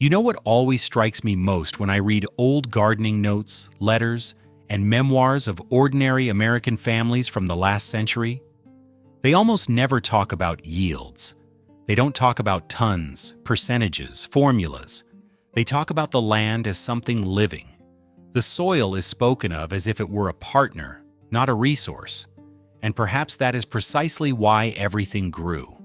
You know what always strikes me most when I read old gardening notes, letters, and memoirs of ordinary American families from the last century? They almost never talk about yields. They don't talk about tons, percentages, formulas. They talk about the land as something living. The soil is spoken of as if it were a partner, not a resource. And perhaps that is precisely why everything grew.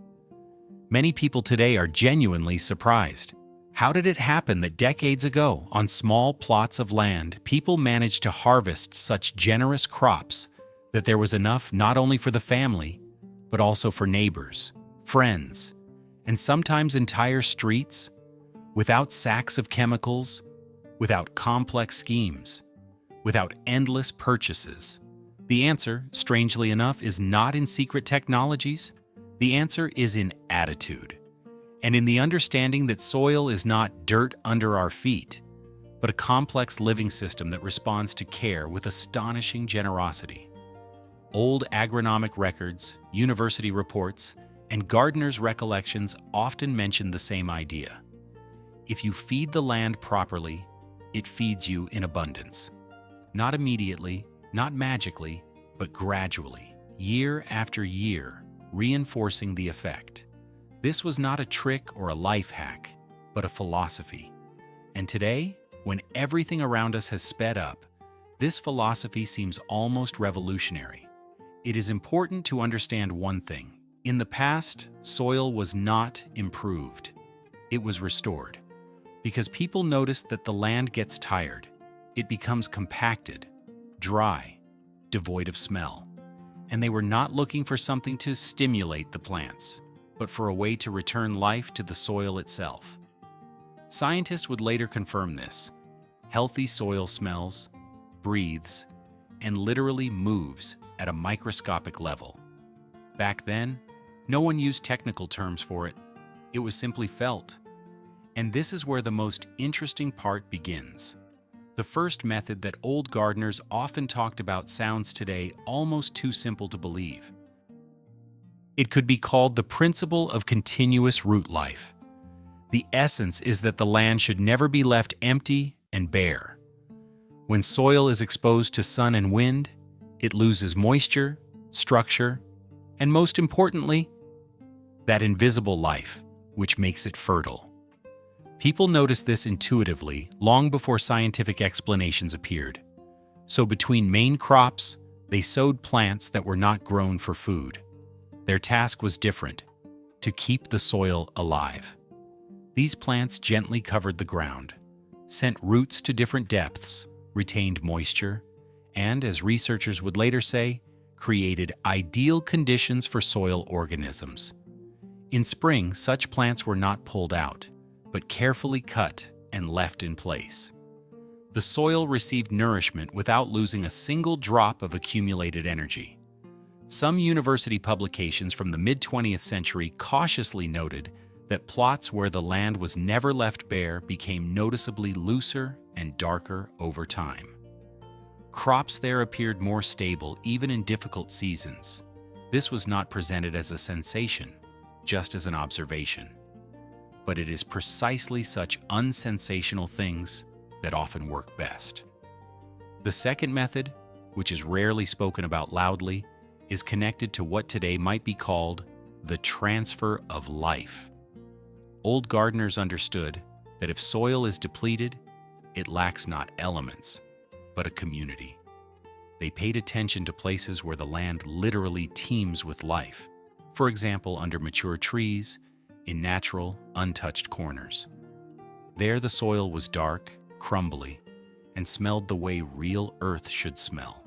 Many people today are genuinely surprised. How did it happen that decades ago, on small plots of land, people managed to harvest such generous crops that there was enough not only for the family, but also for neighbors, friends, and sometimes entire streets, without sacks of chemicals, without complex schemes, without endless purchases? The answer, strangely enough, is not in secret technologies. The answer is in attitude, and in the understanding that soil is not dirt under our feet, but a complex living system that responds to care with astonishing generosity. Old agronomic records, university reports, and gardeners' recollections often mention the same idea. If you feed the land properly, it feeds you in abundance. Not immediately, not magically, but gradually, year after year, reinforcing the effect. This was not a trick or a life hack, but a philosophy. And today, when everything around us has sped up, this philosophy seems almost revolutionary. It is important to understand one thing. In the past, soil was not improved. It was restored. Because people noticed that the land gets tired. It becomes compacted, dry, devoid of smell. And they were not looking for something to stimulate the plants, but for a way to return life to the soil itself. Scientists would later confirm this. Healthy soil smells, breathes, and literally moves at a microscopic level. Back then, no one used technical terms for it. It was simply felt. And this is where the most interesting part begins. The first method that old gardeners often talked about sounds today almost too simple to believe. It could be called the principle of continuous root life. The essence is that the land should never be left empty and bare. When soil is exposed to sun and wind, it loses moisture, structure, and most importantly, that invisible life, which makes it fertile. People noticed this intuitively long before scientific explanations appeared. So between main crops, they sowed plants that were not grown for food. Their task was different: to keep the soil alive. These plants gently covered the ground, sent roots to different depths, retained moisture, and, as researchers would later say, created ideal conditions for soil organisms. In spring, such plants were not pulled out, but carefully cut and left in place. The soil received nourishment without losing a single drop of accumulated energy. Some university publications from the mid-20th century cautiously noted that plots where the land was never left bare became noticeably looser and darker over time. Crops there appeared more stable even in difficult seasons. This was not presented as a sensation, just as an observation. But it is precisely such unsensational things that often work best. The second method, which is rarely spoken about loudly, is connected to what today might be called the transfer of life. Old gardeners understood that if soil is depleted, it lacks not elements, but a community. They paid attention to places where the land literally teems with life, for example, under mature trees, in natural, untouched corners. There the soil was dark, crumbly, and smelled the way real earth should smell.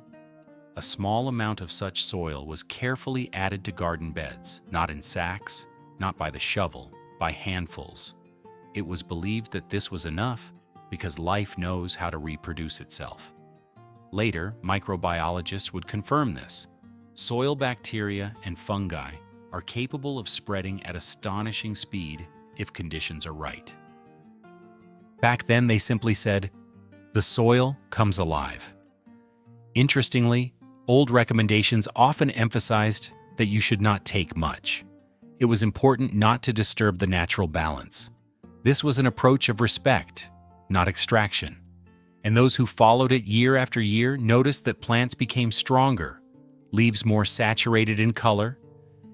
A small amount of such soil was carefully added to garden beds, not in sacks, not by the shovel, by handfuls. It was believed that this was enough because life knows how to reproduce itself. Later, microbiologists would confirm this. Soil bacteria and fungi are capable of spreading at astonishing speed if conditions are right. Back then, they simply said, "The soil comes alive." Interestingly, old recommendations often emphasized that you should not take much. It was important not to disturb the natural balance. This was an approach of respect, not extraction, and those who followed it year after year noticed that plants became stronger, leaves more saturated in color,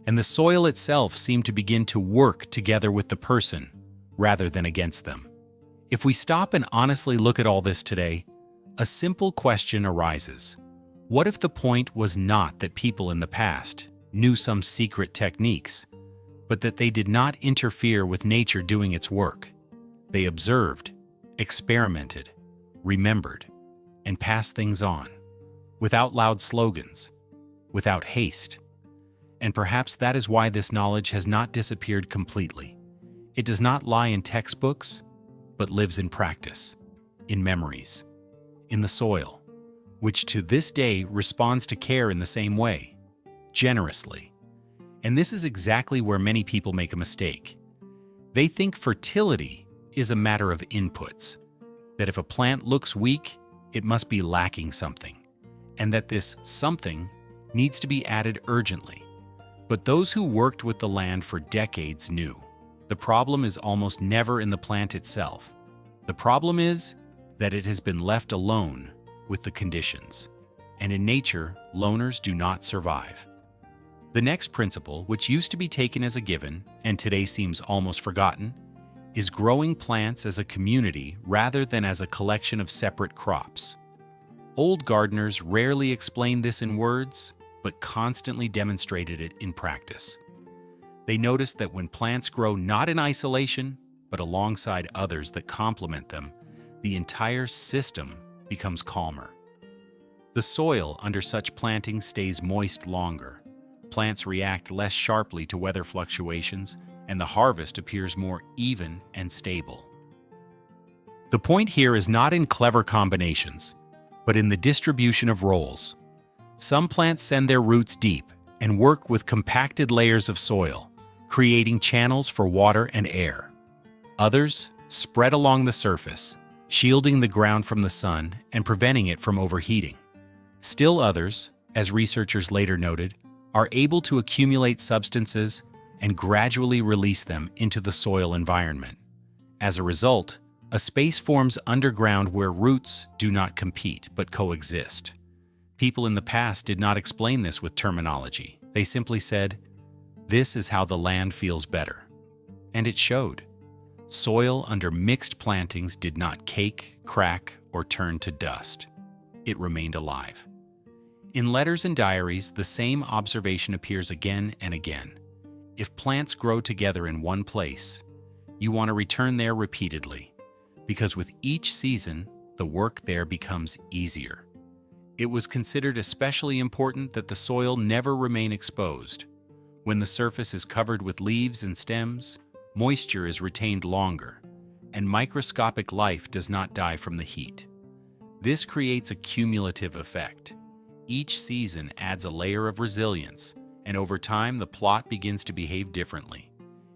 and the soil itself seemed to begin to work together with the person rather than against them. If we stop and honestly look at all this today, a simple question arises. What if the point was not that people in the past knew some secret techniques, but that they did not interfere with nature doing its work? They observed, experimented, remembered, and passed things on, without loud slogans, without haste. And perhaps that is why this knowledge has not disappeared completely. It does not lie in textbooks, but lives in practice, in memories, in the soil, which to this day responds to care in the same way, generously. And this is exactly where many people make a mistake. They think fertility is a matter of inputs, that if a plant looks weak, it must be lacking something, and that this something needs to be added urgently. But those who worked with the land for decades knew the problem is almost never in the plant itself. The problem is that it has been left alone with the conditions. And in nature, loners do not survive. The next principle, which used to be taken as a given and today seems almost forgotten, is growing plants as a community rather than as a collection of separate crops. Old gardeners rarely explained this in words, but constantly demonstrated it in practice. They noticed that when plants grow not in isolation, but alongside others that complement them, the entire system becomes calmer. The soil under such planting stays moist longer. Plants react less sharply to weather fluctuations, and the harvest appears more even and stable. The point here is not in clever combinations, but in the distribution of roles. Some plants send their roots deep and work with compacted layers of soil, creating channels for water and air. Others spread along the surface, shielding the ground from the sun and preventing it from overheating. Still others, as researchers later noted, are able to accumulate substances and gradually release them into the soil environment. As a result, a space forms underground where roots do not compete but coexist. People in the past did not explain this with terminology. They simply said, "This is how the land feels better." And it showed. Soil under mixed plantings did not cake, crack, or turn to dust. It remained alive. In letters and diaries, the same observation appears again and again. If plants grow together in one place, you want to return there repeatedly, because with each season, the work there becomes easier. It was considered especially important that the soil never remain exposed. When the surface is covered with leaves and stems, moisture is retained longer, and microscopic life does not die from the heat. This creates a cumulative effect. Each season adds a layer of resilience, and over time the plot begins to behave differently.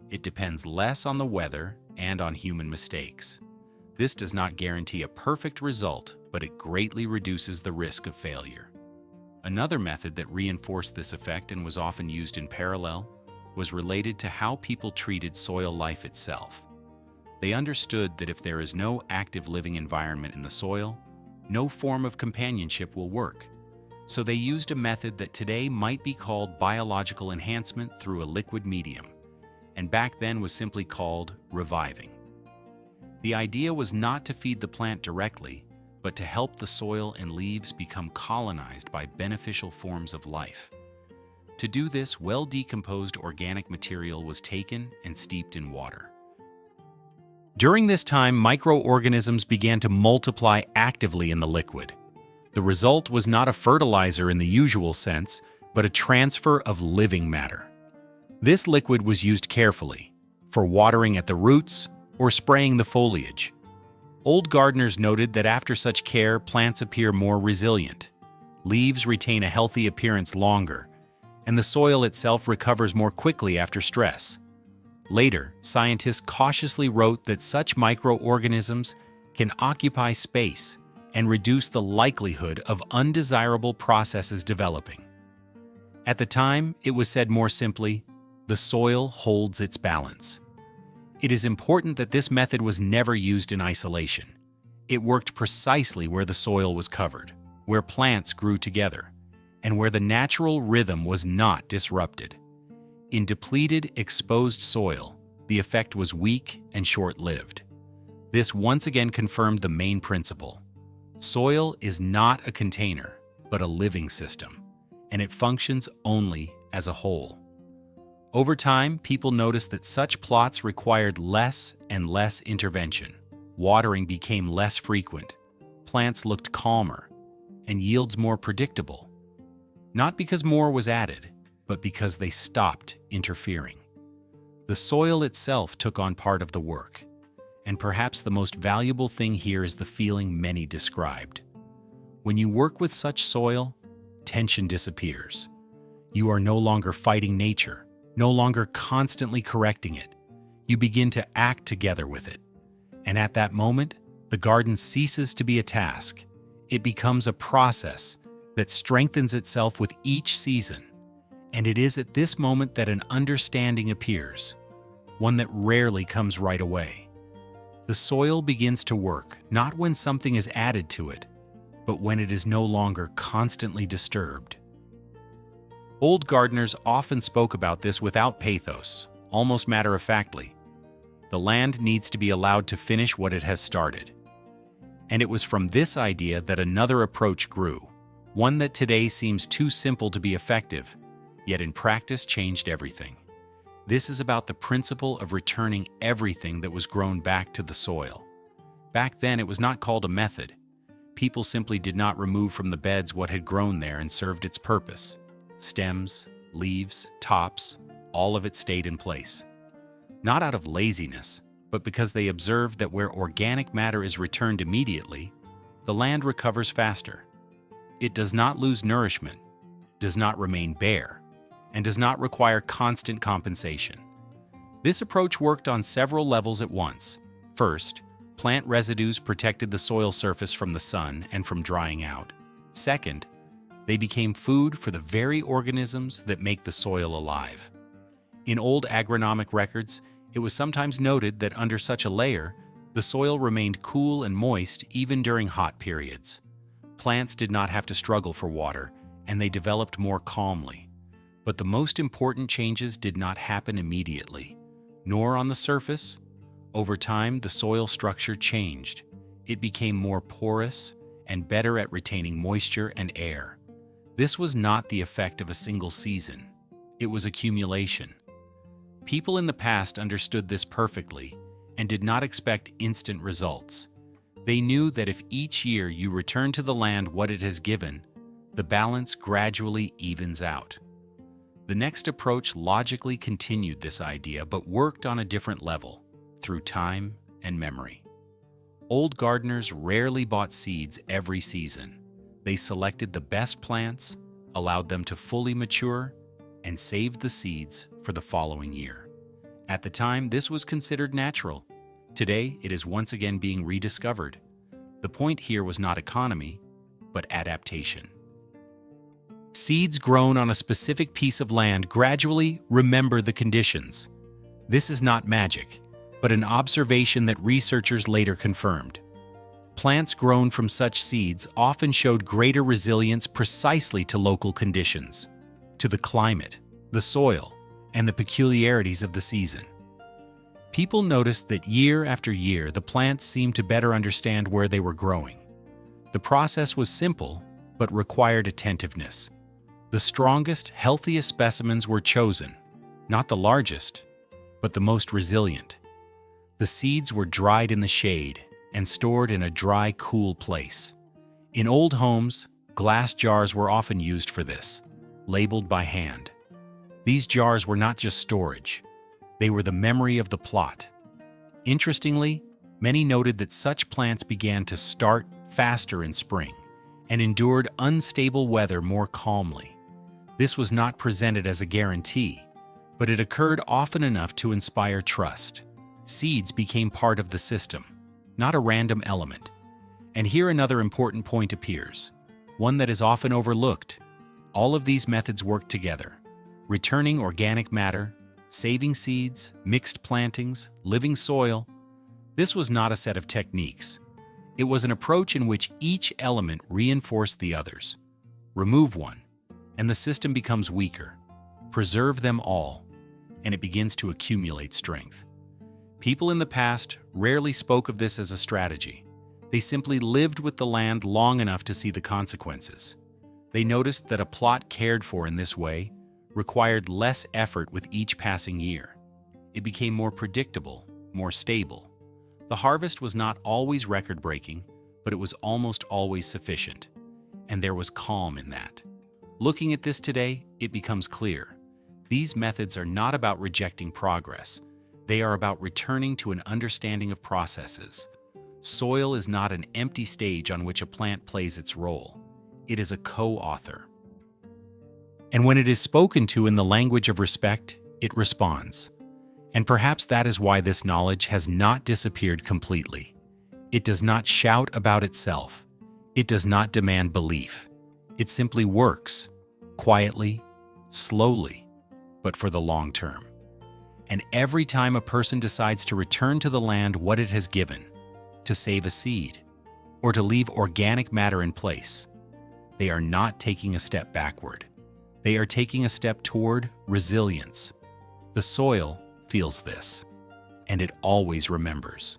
It depends less on the weather and on human mistakes. This does not guarantee a perfect result, but it greatly reduces the risk of failure. Another method that reinforced this effect and was often used in parallel was related to how people treated soil life itself. They understood that if there is no active living environment in the soil, no form of companionship will work. So they used a method that today might be called biological enhancement through a liquid medium, and back then was simply called reviving. The idea was not to feed the plant directly, but to help the soil and leaves become colonized by beneficial forms of life. To do this, well-decomposed organic material was taken and steeped in water. During this time, microorganisms began to multiply actively in the liquid. The result was not a fertilizer in the usual sense, but a transfer of living matter. This liquid was used carefully, for watering at the roots or spraying the foliage. Old gardeners noted that after such care, plants appear more resilient. Leaves retain a healthy appearance longer, and the soil itself recovers more quickly after stress. Later, scientists cautiously wrote that such microorganisms can occupy space and reduce the likelihood of undesirable processes developing. At the time, it was said more simply, the soil holds its balance. It is important that this method was never used in isolation. It worked precisely where the soil was covered, where plants grew together, and where the natural rhythm was not disrupted. In depleted, exposed soil, the effect was weak and short-lived. This once again confirmed the main principle. Soil is not a container, but a living system, and it functions only as a whole. Over time, people noticed that such plots required less and less intervention. Watering became less frequent, plants looked calmer, and yields more predictable. Not because more was added, but because they stopped interfering. The soil itself took on part of the work, and perhaps the most valuable thing here is the feeling many described. When you work with such soil, tension disappears. You are no longer fighting nature, no longer constantly correcting it. You begin to act together with it. And at that moment, the garden ceases to be a task. It becomes a process that strengthens itself with each season. And it is at this moment that an understanding appears, one that rarely comes right away. The soil begins to work not when something is added to it, but when it is no longer constantly disturbed. Old gardeners often spoke about this without pathos, almost matter-of-factly. The land needs to be allowed to finish what it has started. And it was from this idea that another approach grew, one that today seems too simple to be effective, yet in practice changed everything. This is about the principle of returning everything that was grown back to the soil. Back then, it was not called a method. People simply did not remove from the beds what had grown there and served its purpose. Stems, leaves, tops, all of it stayed in place. Not out of laziness, but because they observed that where organic matter is returned immediately, the land recovers faster. It does not lose nourishment, does not remain bare, and does not require constant compensation. This approach worked on several levels at once. First, plant residues protected the soil surface from the sun and from drying out. Second, they became food for the very organisms that make the soil alive. In old agronomic records, it was sometimes noted that under such a layer, the soil remained cool and moist even during hot periods. Plants did not have to struggle for water, and they developed more calmly. But the most important changes did not happen immediately, nor on the surface. Over time, the soil structure changed. It became more porous and better at retaining moisture and air. This was not the effect of a single season. It was accumulation. People in the past understood this perfectly and did not expect instant results. They knew that if each year you return to the land what it has given, the balance gradually evens out. The next approach logically continued this idea but worked on a different level, through time and memory. Old gardeners rarely bought seeds every season. They selected the best plants, allowed them to fully mature, and saved the seeds for the following year. At the time, this was considered natural. Today, it is once again being rediscovered. The point here was not economy, but adaptation. Seeds grown on a specific piece of land gradually remember the conditions. This is not magic, but an observation that researchers later confirmed. Plants grown from such seeds often showed greater resilience precisely to local conditions, to the climate, the soil, and the peculiarities of the season. People noticed that year after year the plants seemed to better understand where they were growing. The process was simple, but required attentiveness. The strongest, healthiest specimens were chosen, not the largest, but the most resilient. The seeds were dried in the shade and stored in a dry, cool place. In old homes, glass jars were often used for this, labeled by hand. These jars were not just storage. They were the memory of the plot. Interestingly, many noted that such plants began to start faster in spring and endured unstable weather more calmly. This was not presented as a guarantee, but it occurred often enough to inspire trust. Seeds became part of the system, not a random element. And here another important point appears, one that is often overlooked. All of these methods work together, returning organic matter, saving seeds, mixed plantings, living soil. This was not a set of techniques. It was an approach in which each element reinforced the others. Remove one, and the system becomes weaker. Preserve them all, and it begins to accumulate strength. People in the past rarely spoke of this as a strategy. They simply lived with the land long enough to see the consequences. They noticed that a plot cared for in this way required less effort with each passing year. It became more predictable, more stable. The harvest was not always record-breaking, but it was almost always sufficient, and there was calm in that. Looking at this today, it becomes clear. These methods are not about rejecting progress. They are about returning to an understanding of processes. Soil is not an empty stage on which a plant plays its role. It is a co-author. And when it is spoken to in the language of respect, it responds. And perhaps that is why this knowledge has not disappeared completely. It does not shout about itself. It does not demand belief. It simply works, quietly, slowly, but for the long term. And every time a person decides to return to the land what it has given, to save a seed, or to leave organic matter in place, they are not taking a step backward. They are taking a step toward resilience. The soil feels this, and it always remembers.